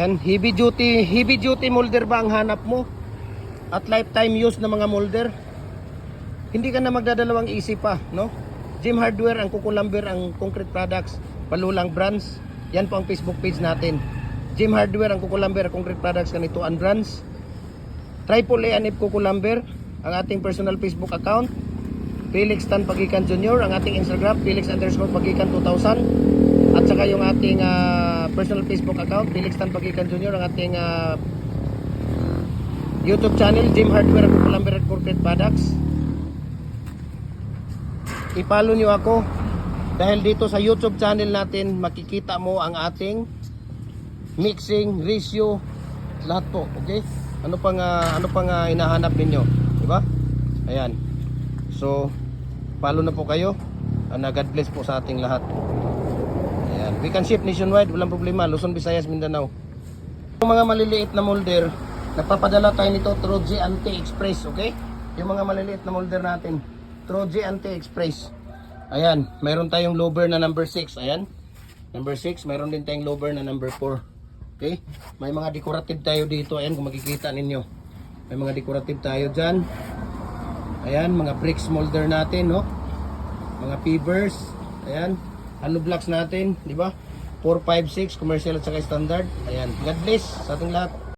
Yan, heavy duty molder ba ang hanap mo? At lifetime use na mga molder? Hindi ka na magdadalawang isip pa, no? Gym Hardware, ang Kukulamber, ang Concrete Products, Palulang Brands. Yan po ang Facebook page natin. Gym Hardware, ang Kukulamber, Concrete Products, Kanituan Brands. Triple A and F Kukulamber, ang ating personal Facebook account. Felix Tan Pagikan Jr., ang ating Instagram, Felix_Pagikan 2000. At saka yung ating personal Facebook account, Felix Tan Pagikan Jr., ang ating YouTube channel, Gym Hardware, ang Kukulamber, and Concrete Products. I-follow nyo ako dahil dito sa YouTube channel natin makikita mo ang ating mixing ratio, lahat po, okay? Ano pang hinahanap ninyo, di ba? Ayan. So, follow na po kayo. God bless po sa ating lahat. Ayan. We can ship nationwide, walang problema. Luzon, Visayas, Mindanao. Yung mga maliliit na molder, nagpapadala tayo nito through G&T Express, okay? Yung mga maliliit na molder natin through G&T Express. Ayan, mayroon tayong lower na number 6. Ayan, number 6. Mayroon din tayong lower na number 4. Okay, may mga decorative tayo dito. Ayan, kung makikita ninyo, may mga decorative tayo dyan. Ayan, mga bricks molder natin, no? Mga pivers. Ayan, hollow blocks natin, di ba? 4, 5, 6, commercial at saka standard. Ayan, God bless sa ating lahat.